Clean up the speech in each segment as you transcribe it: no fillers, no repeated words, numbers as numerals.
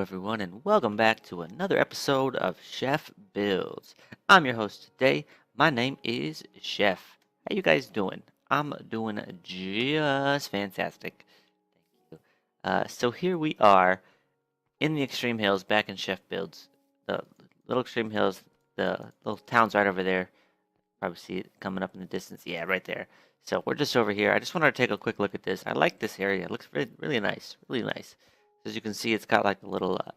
everyone, and welcome back to another episode of Chef Builds. I'm your host today. My name is Chef. How you guys doing? I'm doing just fantastic. Thank you. So here we are in the Extreme Hills, back in Chef Builds. The little Extreme Hills, the little town's right over there. Probably see it coming up in the distance. Yeah, right there. So we're just over here. I just wanted to take a quick look at this. I like this area. It looks really, really nice. Really nice. As you can see, it's got like a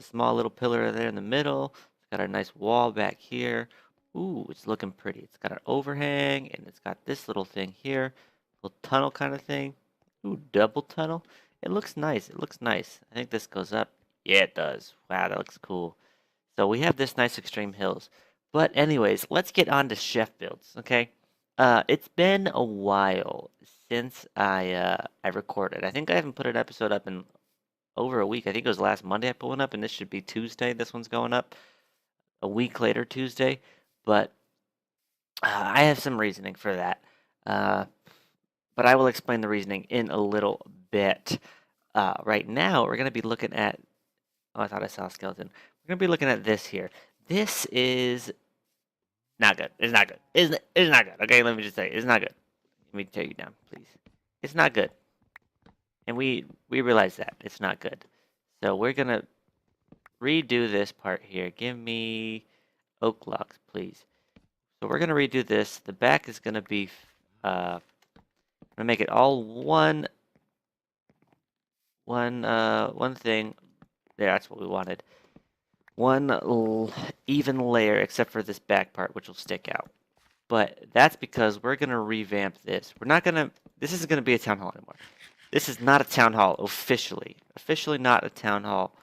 small little pillar there in the middle. It's got a nice wall back here. Ooh, it's looking pretty. It's got an overhang, and it's got this little thing here, little tunnel kind of thing. Ooh, double tunnel. It looks nice. It looks nice. I think this goes up. Yeah, it does. Wow, that looks cool. So we have this nice extreme hills. But anyways, let's get on to chef builds, okay? It's been a while since I recorded. I think I haven't put an episode up in over a week. I think it was last Monday I put one up, and this should be Tuesday. This one's going up a week later, Tuesday. But I have some reasoning for that. Uh, but I will explain the reasoning in a little bit. Right now, we're going to be looking at. Oh, I thought I saw a skeleton. We're going to be looking at this here. This is not good. It's not good. It's not good. Okay, let me just say it's not good. Let me tear you down, please. It's not good. And we realize that. It's not good. So we're gonna redo this part here. Give me oak logs, please. So we're gonna redo this. The back is gonna be I'm gonna make it all one thing. There, that's what we wanted. Even layer, except for this back part, which will stick out. But that's because we're gonna revamp this. We're not gonna. This isn't gonna be a town hall anymore. This is not a town hall officially. Officially not a town hall.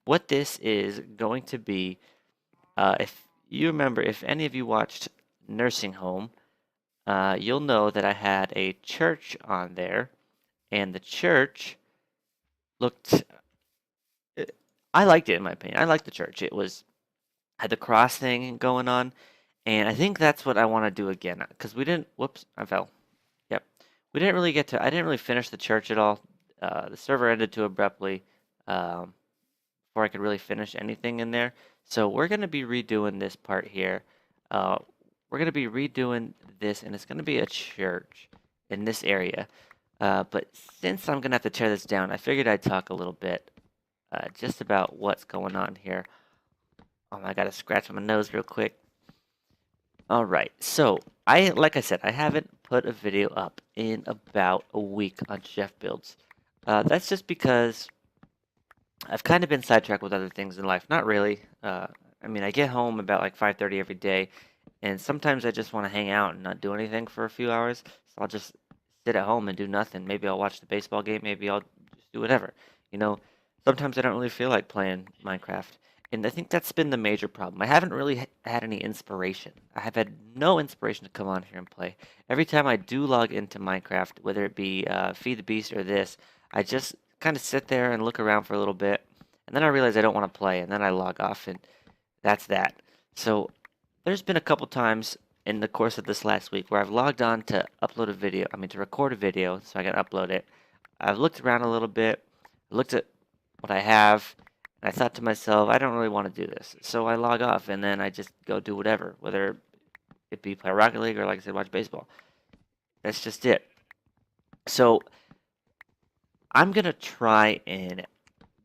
What this is going to be, if you remember, if any of you watched Nursing Home, you'll know that I had a church on there, and the church looked. I liked it in my opinion. I liked the church. It was had the cross thing going on, and I think that's what I want to do again. Because we didn't. Whoops, I fell. Yep. We didn't really get to. I didn't really finish the church at all. The server ended too abruptly before I could really finish anything in there. So we're going to be redoing this part here. Uh, we're going to be redoing this, and it's going to be a church in this area. But since I'm going to have to tear this down, I figured I'd talk a little bit just about what's going on here. Oh, I got to scratch my nose real quick. All right, so like I said, I haven't put a video up in about a week on chef builds. That's just because I've kind of been sidetracked with other things in life. Not really. I mean, I get home about like 5:30 every day, and sometimes I just want to hang out and not do anything for a few hours. So I'll just sit at home and do nothing. Maybe I'll watch the baseball game. Maybe I'll just do whatever. You know, sometimes I don't really feel like playing Minecraft. And I think that's been the major problem. I haven't really had any inspiration. I have had no inspiration to come on here and play. Every time I do log into Minecraft, whether it be Feed the Beast or this, I just kind of sit there and look around for a little bit. And then I realize I don't want to play. And then I log off, and that's that. So there's been a couple times in the course of this last week where I've logged on to upload a video. I mean, to record a video so I can upload it. I've looked around a little bit, looked at what I have, and I thought to myself, I don't really want to do this. So I log off, and then I just go do whatever, whether it be play Rocket League or, like I said, watch baseball. That's just it. So I'm going to try and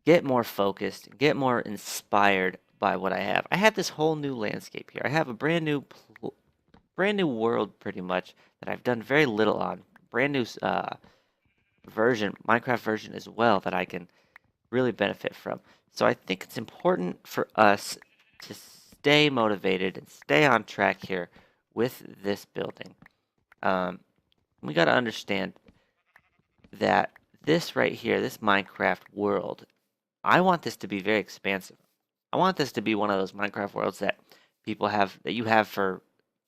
get more focused, get more inspired by what I have. I have this whole new landscape here. I have a brand new world pretty much that I've done very little on. Brand new version, Minecraft version as well that I can really benefit from. So I think it's important for us to stay motivated and stay on track here with this building. We got to understand that this right here, this Minecraft world, I want this to be very expansive. I want this to be one of those Minecraft worlds that people have, that you have for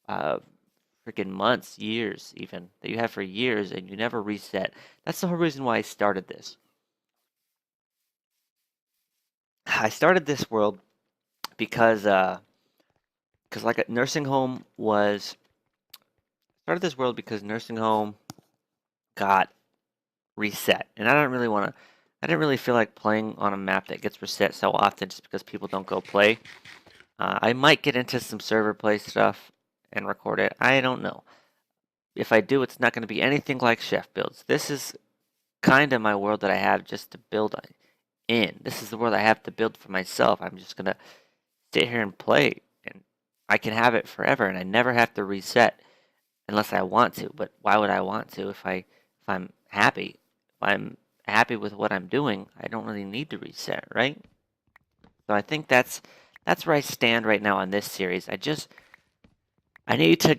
freaking months, years even, that you have for years and you never reset. That's the whole reason why I started this. I started this world because like a nursing home was started this world because nursing home got reset, and I don't really want to I didn't really feel like playing on a map that gets reset so often just because people don't go play. I might get into some server play stuff and record it. I don't know. If I do, it's not going to be anything like Chef builds. This is kind of my world that I have just to build in. This is the world I have to build for myself. I'm just going to sit here and play, and I can have it forever, and I never have to reset unless I want to. But why would I want to if I'm happy? If I'm happy with what I'm doing, I don't really need to reset, right? So I think that's where I stand right now on this series. I need to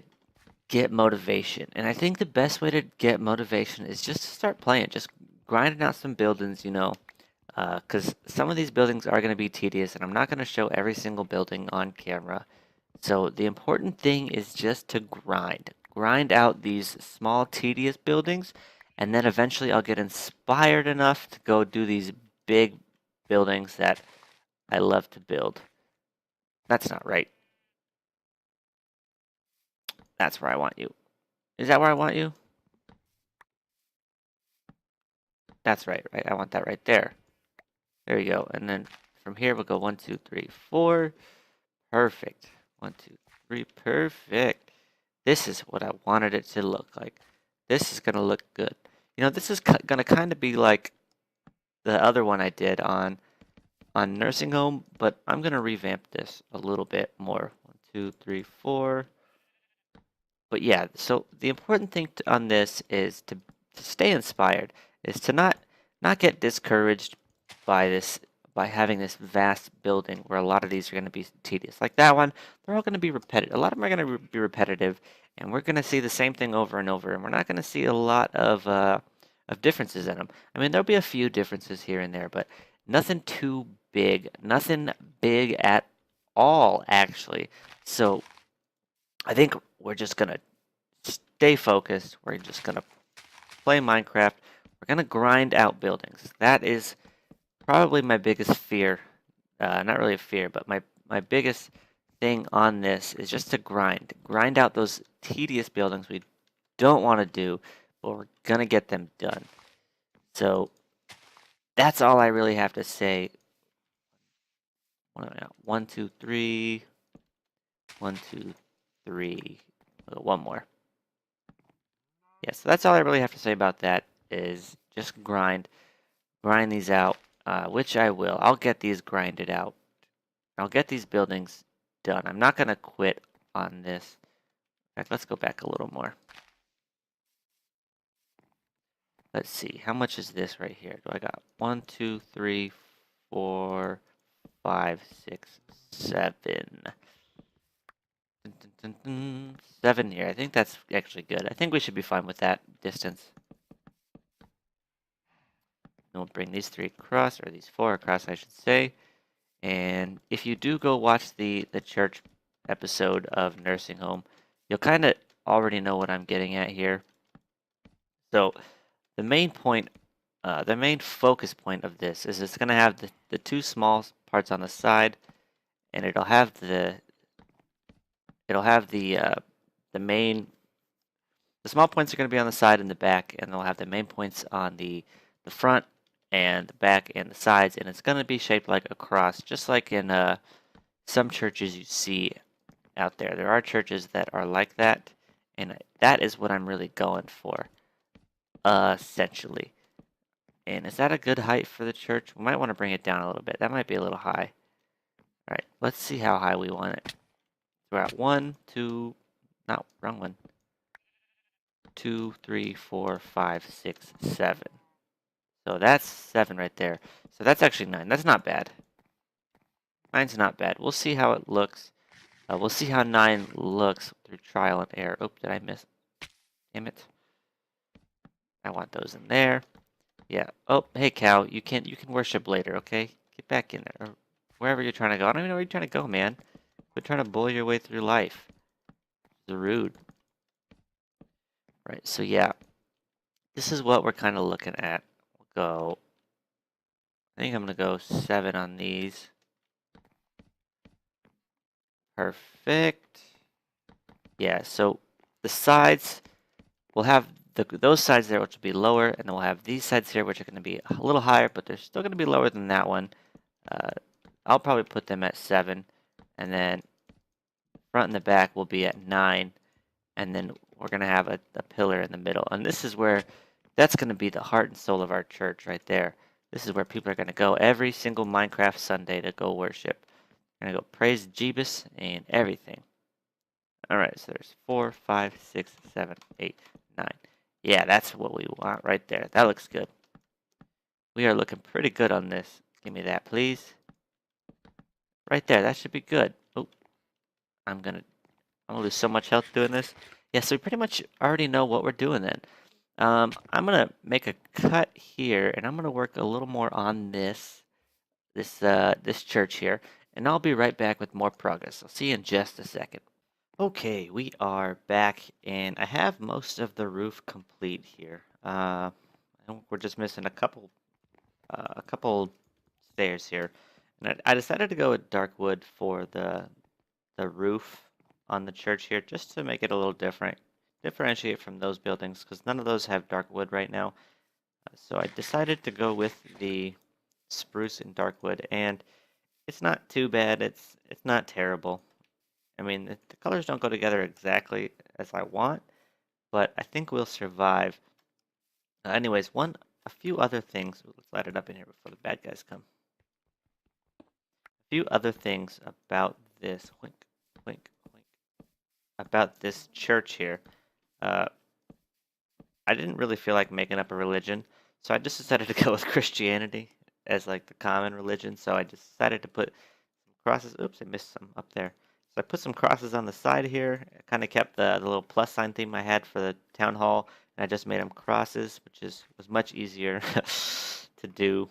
get motivation, and I think the best way to get motivation is just to start playing, just grinding out some buildings, because some of these buildings are going to be tedious, and I'm not going to show every single building on camera. So the important thing is just to grind out these small tedious buildings, and then eventually I'll get inspired enough to go do these big buildings that I love to build. That's not right. That's where I want you. Is that where I want you? That's right, right? I want that right there. There you go. And then from here we'll go 1, 2, 3, 4. Perfect. 1, 2, 3. Perfect. This is what I wanted it to look like. This is going to look good. This is going to kind of be like the other one I did on nursing home, but I'm going to revamp this a little bit more. 1, 2, 3, 4. But yeah, so the important thing on this is to stay inspired, is to not get discouraged by having this vast building where a lot of these are going to be tedious. Like that one, they're all going to be repetitive. A lot of them are going to be repetitive, and we're going to see the same thing over and over, and we're not going to see a lot of differences in them. I mean, there'll be a few differences here and there, but nothing too big, nothing big at all, actually. So I think we're just going to stay focused. We're just going to play Minecraft. We're going to grind out buildings. That is probably my biggest fear. Not really a fear, but my biggest thing on this is just to grind out those tedious buildings we don't want to do, but we're going to get them done. So that's all I really have to say. 1, 2, 3. 1, 2, 3. One more. Yeah, so that's all I really have to say about that, is just grind these out, which I will. I'll get these grinded out. I'll get these buildings done. I'm not going to quit on this. In fact, let's go back a little more. Let's see. How much is this right here? Do I got 1, 2, 3, 4, 5, 6, 7. 7 here. I think that's actually good. I think we should be fine with that distance. We'll bring these 3 across, or these 4 across, I should say. And if you do go watch the church episode of Nursing Home, you'll kind of already know what I'm getting at here. So the main point, the main focus point of this is it's going to have the 2 small parts on the side, and it'll have the main. The small points are going to be on the side and the back, and they'll have the main points on the front and the back and the sides, and it's going to be shaped like a cross, just like in some churches you see out there. There are churches that are like that, and that is what I'm really going for, essentially. And is that a good height for the church? We might want to bring it down a little bit. That might be a little high. All right, let's see how high we want it. We're at 1, 2, no, wrong one. 2, 3, 4, 5, 6, 7. So that's 7 right there. So that's actually 9. That's not bad. 9's not bad. We'll see how it looks. We'll see how 9 looks through trial and error. Oh, did I miss? Damn it. I want those in there. Yeah. Oh, hey cow, you can worship later, okay? Get back in there. Or wherever you're trying to go. I don't even know where you're trying to go, man. Quit trying to bully your way through life. It's rude. Right, so yeah. This is what we're kind of looking at. We'll go. I think I'm gonna go 7 on these. Perfect. Yeah, so the sides will have those sides there, which will be lower, and then we'll have these sides here, which are going to be a little higher, but they're still going to be lower than that one. I'll probably put them at 7, and then front and the back will be at 9, and then we're going to have a pillar in the middle. And this is where, that's going to be the heart and soul of our church right there. This is where people are going to go every single Minecraft Sunday to go worship. They're going to go praise Jeebus and everything. Alright, so there's 4, 5, 6, 7, 8, 9. Yeah, that's what we want right there. That looks good. We are looking pretty good on this. Give me that, please. Right there, that should be good. Oh, I'm gonna lose so much health doing this. Yeah, so we pretty much already know what we're doing then. I'm gonna make a cut here, and I'm gonna work a little more on this church here, and I'll be right back with more progress. I'll see you in just a second. Okay, we are back, and I have most of the roof complete here. I think we're just missing a couple stairs here, and I decided to go with dark wood for the roof on the church here, just to make it a little different, differentiate from those buildings, because none of those have dark wood right now. So I decided to go with the spruce and dark wood, and it's not too bad. It's not terrible. I mean, the colors don't go together exactly as I want, but I think we'll survive. Anyways, a few other things. Let's light it up in here before the bad guys come. A few other things about this. Wink, wink, wink. About this church here. I didn't really feel like making up a religion, so I just decided to go with Christianity as like the common religion. So I decided to put some crosses. Oops, I missed some up there. So I put some crosses on the side here. I kind of kept the little plus sign theme I had for the town hall, and I just made them crosses, which was much easier to do.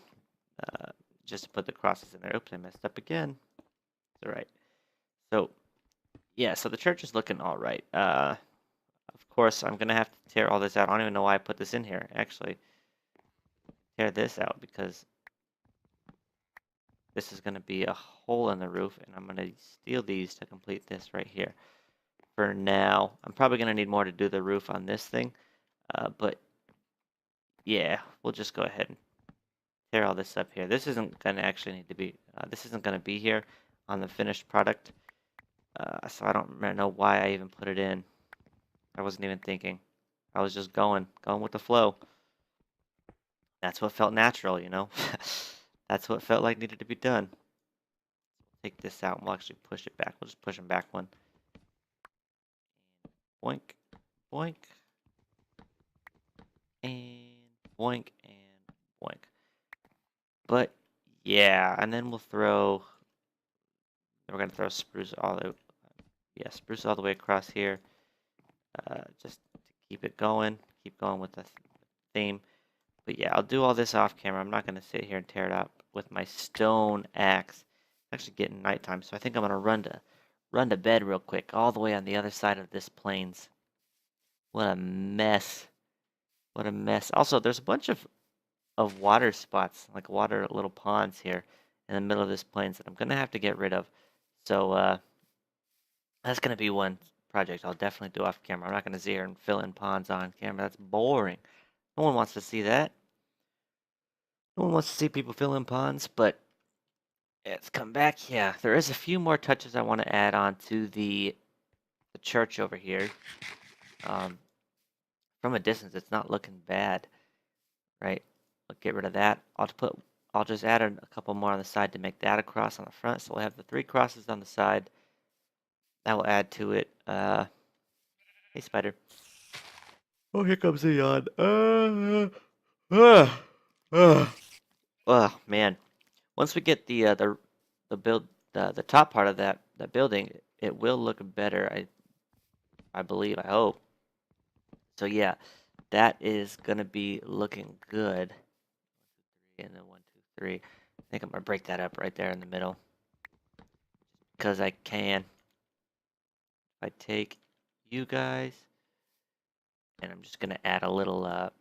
Just to put the crosses in there. Oops, I messed up again. It's all right. So yeah, so the church is looking all right. Of course, I'm gonna have to tear all this out. I don't even know why I put this in here. Actually, tear this out because this is gonna be a hole in the roof, and I'm gonna steal these to complete this right here. For now, I'm probably gonna need more to do the roof on this thing, but yeah, we'll just go ahead and tear all this up here. This isn't gonna actually need to be. This isn't gonna be here on the finished product, so I don't know why I even put it in. I wasn't even thinking. I was just going with the flow. That's what felt natural, you know? That's what felt like needed to be done. Take this out and we'll actually push it back. We'll just push them back one. Boink, boink, and boink, and boink. But yeah, and then we're gonna throw spruce spruce all the way across here. Just to keep going with the theme. But yeah, I'll do all this off camera. I'm not going to sit here and tear it up with my stone axe. It's actually getting nighttime, so I think I'm going to run to bed real quick, all the way on the other side of this plains. What a mess. What a mess. Also, there's a bunch of water spots, like water little ponds here in the middle of this plains that I'm going to have to get rid of. So that's going to be one project I'll definitely do off camera. I'm not going to sit here and fill in ponds on camera. That's boring. No one wants to see that. No one wants to see people fill in ponds, but let's come back. Yeah, there is a few more touches I want to add on to the church over here. From a distance, it's not looking bad, right? I'll get rid of that. I'll just add a couple more on the side to make that a cross on the front. So we'll have the 3 crosses on the side. That will add to it. Hey, spider. Oh, here comes the yawn. Oh man. Once we get the top part of that building, it will look better. I believe. I hope. So yeah, that is gonna be looking good. And then 1, 2, 3. I think I'm gonna break that up right there in the middle because I can. If I take you guys, and I'm just gonna add a little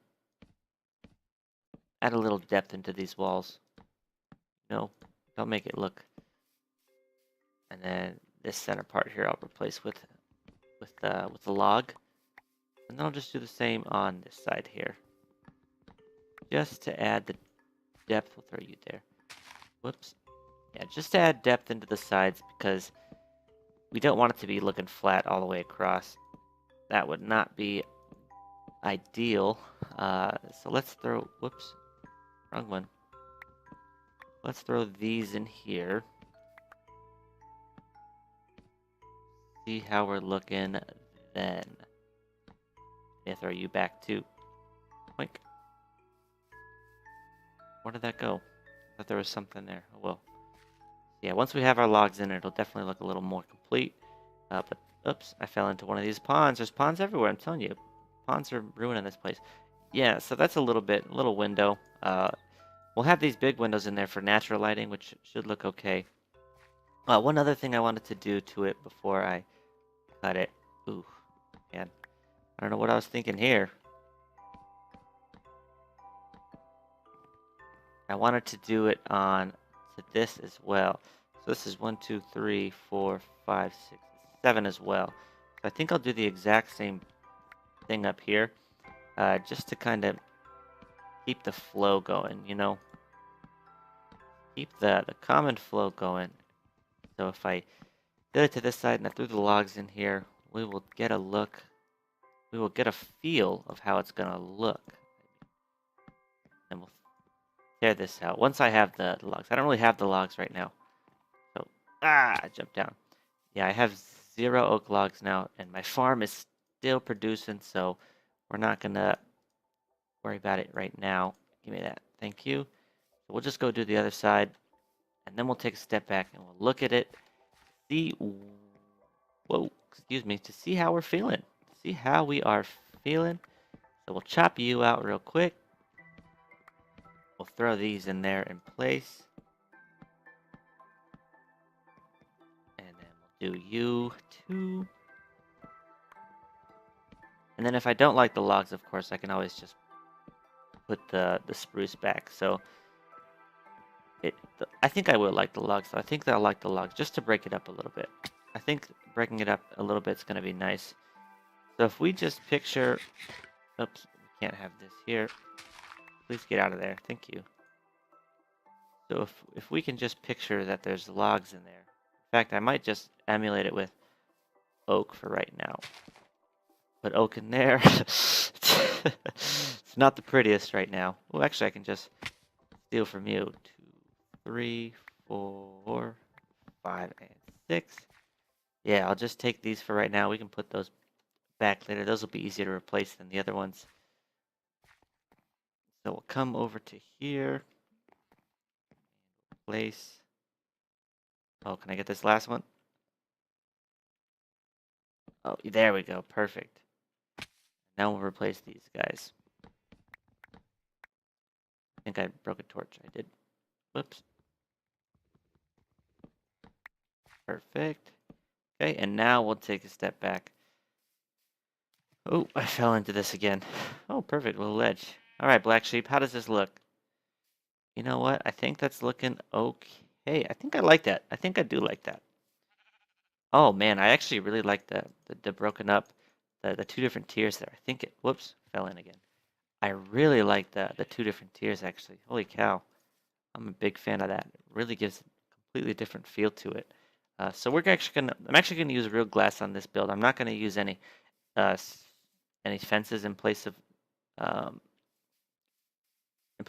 depth into these walls. No, don't make it look. And then this center part here, I'll replace with the log. And then I'll just do the same on this side here. Just to add the depth, we'll throw you there. Whoops. Yeah, just to add depth into the sides because we don't want it to be looking flat all the way across. That would not be ideal. So let's throw, whoops, wrong one. Let's throw these in here. See how we're looking then. Yeah, throw you back too. Boink. Where did that go? I thought there was something there. Oh well. Yeah, once we have our logs in, it'll definitely look a little more complete. But, oops, I fell into one of these ponds. There's ponds everywhere, I'm telling you. Ponds are ruining this place. Yeah, so that's a little window. We'll have these big windows in there for natural lighting, which should look okay. One other thing I wanted to do to it before I cut it. Ooh, man. I don't know what I was thinking here. I wanted to do it on to this as well. So this is 1, 2, 3, 4, 5, 6, 7 as well. So I think I'll do the exact same thing up here, just to kind of keep the flow going, you know? Keep the common flow going. So if I did it to this side and I threw the logs in here, we will get a look. We will get a feel of how it's going to look. And we'll tear this out. Once I have the logs. I don't really have the logs right now. So, I jumped down. Yeah, I have 0 oak logs now, and my farm is still producing, so we're not going to worry about it right now. Give me that. Thank you. So we'll just go do the other side, and then we'll take a step back, and we'll look at it, see, whoa, excuse me, to see how we're feeling. See how we are feeling. So we'll chop you out real quick. We'll throw these in there in place. And then we'll do you too. And then if I don't like the logs, of course, I can always just put the spruce back. So I think I will like the logs. I think that I'll like the logs just to break it up a little bit. I think breaking it up a little bit is going to be nice. So if we just picture, oops, we can't have this here. Please get out of there. Thank you. So if we can just picture that there's logs in there. In fact, I might just emulate it with oak for right now. Put oak in there. It's not the prettiest right now. Oh, actually, I can just steal from you. 2, 3, 4, 5, and 6. Yeah, I'll just take these for right now. We can put those back later. Those will be easier to replace than the other ones. So we'll come over to here. Place. Oh, can I get this last one? Oh, there we go. Perfect. Now we'll replace these guys. I think I broke a torch. I did. Whoops. Perfect. Okay, and now we'll take a step back. Oh, I fell into this again. Oh, perfect. Little ledge. All right, black sheep. How does this look? You know what? I think that's looking okay. I think I like that. I think I do like that. Oh man, I actually really like the broken up, the 2 different tiers there. I think it, whoops, fell in again. I really like the 2 different tiers actually. Holy cow. I'm a big fan of that. It really gives a completely different feel to it. So I'm actually gonna use real glass on this build. I'm not gonna use uh, any fences in place of, um, I'm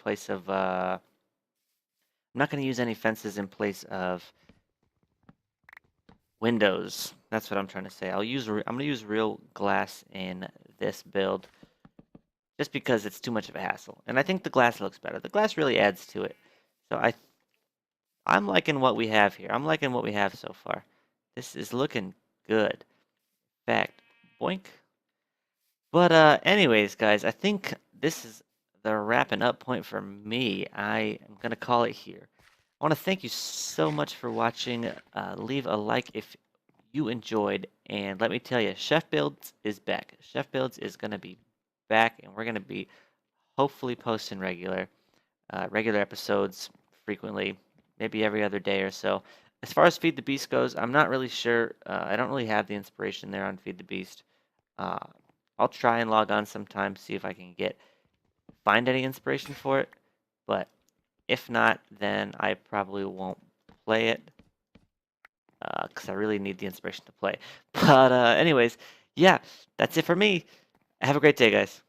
not gonna use any fences in place of windows. That's what I'm trying to say. I'm gonna use real glass in this build, just because it's too much of a hassle. And I think the glass looks better. The glass really adds to it. So I'm liking what we have here. I'm liking what we have so far. This is looking good. In fact, boink. But anyways, guys, I think this is the wrapping up point for me. I am gonna call it here. I want to thank you so much for watching. Leave a like if you enjoyed, and let me tell you, Chef Builds is back. Chef Builds is gonna be back, and we're gonna be hopefully posting regular episodes frequently, maybe every other day or so. As far as Feed the Beast goes, I'm not really sure. I don't really have the inspiration there on Feed the Beast. I'll try and log on sometime, see if I can find any inspiration for it. But if not, then I probably won't play it because I really need the inspiration to play. But anyways, yeah, that's it for me. Have a great day, guys.